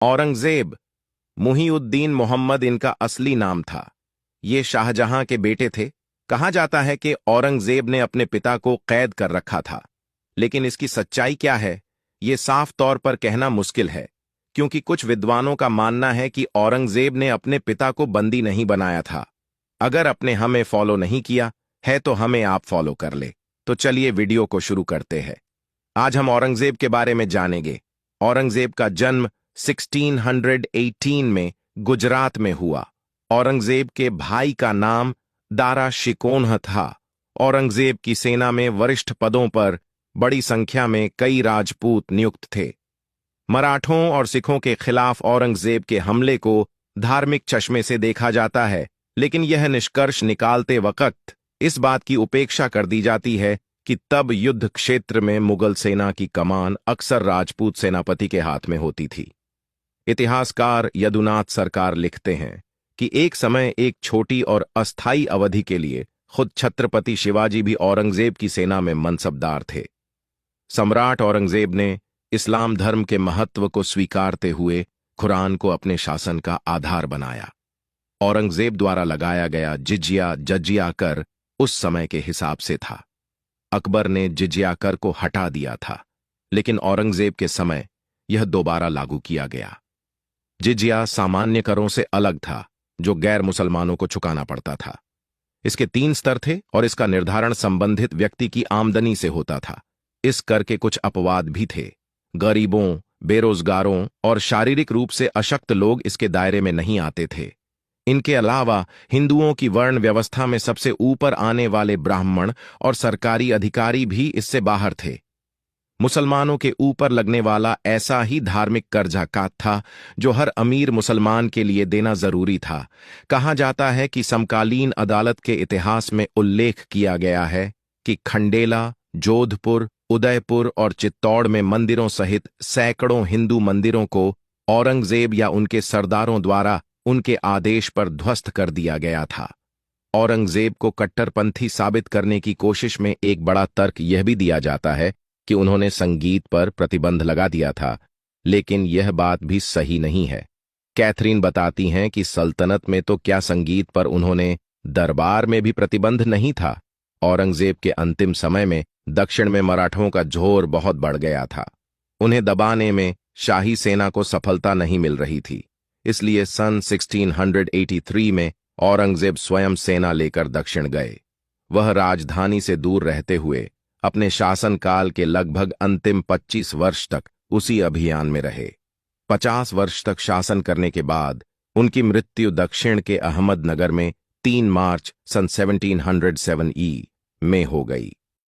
औरंगजेब मुहीउद्दीन मोहम्मद इनका असली नाम था। ये शाहजहां के बेटे थे। कहा जाता है कि औरंगजेब ने अपने पिता को कैद कर रखा था, लेकिन इसकी सच्चाई क्या है, ये साफ तौर पर कहना मुश्किल है, क्योंकि कुछ विद्वानों का मानना है कि औरंगजेब ने अपने पिता को बंदी नहीं बनाया था। अगर अपने हमें फॉलो नहीं किया है तो हमें आप फॉलो कर ले। तो चलिए वीडियो को शुरू करते हैं। आज हम औरंगजेब के बारे में जानेंगे। औरंगजेब का जन्म 1618 में गुजरात में हुआ। औरंगजेब के भाई का नाम दारा शिकोन्ह था। औरंगजेब की सेना में वरिष्ठ पदों पर बड़ी संख्या में कई राजपूत नियुक्त थे। मराठों और सिखों के खिलाफ औरंगजेब के हमले को धार्मिक चश्मे से देखा जाता है, लेकिन यह निष्कर्ष निकालते वक्त इस बात की उपेक्षा कर दी जाती है कि तब युद्ध क्षेत्र में मुगल सेना की कमान अक्सर राजपूत सेनापति के हाथ में होती थी। इतिहासकार यदुनाथ सरकार लिखते हैं कि एक समय एक छोटी और अस्थायी अवधि के लिए खुद छत्रपति शिवाजी भी औरंगजेब की सेना में मनसबदार थे। सम्राट औरंगजेब ने इस्लाम धर्म के महत्व को स्वीकारते हुए कुरान को अपने शासन का आधार बनाया। औरंगजेब द्वारा लगाया गया जजिया कर उस समय के हिसाब से था। अकबर ने जिजिया कर को हटा दिया था, लेकिन औरंगजेब के समय यह दोबारा लागू किया गया। जिजिया सामान्य करों से अलग था, जो गैर मुसलमानों को चुकाना पड़ता था। इसके 3 स्तर थे और इसका निर्धारण संबंधित व्यक्ति की आमदनी से होता था। इस कर के कुछ अपवाद भी थे। गरीबों, बेरोजगारों और शारीरिक रूप से अशक्त लोग इसके दायरे में नहीं आते थे। इनके अलावा हिंदुओं की वर्ण व्यवस्था में सबसे ऊपर आने वाले ब्राह्मण और सरकारी अधिकारी भी इससे बाहर थे। मुसलमानों के ऊपर लगने वाला ऐसा ही धार्मिक कर ज़कात था जो हर अमीर मुसलमान के लिए देना जरूरी था। कहा जाता है कि समकालीन अदालत के इतिहास में उल्लेख किया गया है कि खंडेला, जोधपुर, उदयपुर और चित्तौड़ में मंदिरों सहित सैकड़ों हिंदू मंदिरों को औरंगजेब या उनके सरदारों द्वारा उनके आदेश पर ध्वस्त कर दिया गया था। औरंगजेब को कट्टरपंथी साबित करने की कोशिश में एक बड़ा तर्क यह भी दिया जाता है कि उन्होंने संगीत पर प्रतिबंध लगा दिया था, लेकिन यह बात भी सही नहीं है। कैथरीन बताती हैं कि सल्तनत में तो क्या, संगीत पर उन्होंने दरबार में भी प्रतिबंध नहीं था। औरंगजेब के अंतिम समय में दक्षिण में मराठों का जोर बहुत बढ़ गया था। उन्हें दबाने में शाही सेना को सफलता नहीं मिल रही थी, इसलिए सन 1683 में औरंगजेब स्वयं सेना लेकर दक्षिण गए। वह राजधानी से दूर रहते हुए अपने शासनकाल के लगभग अंतिम 25 वर्ष तक उसी अभियान में रहे। 50 वर्ष तक शासन करने के बाद उनकी मृत्यु दक्षिण के अहमदनगर में 3 मार्च सन 1707 में हो गई।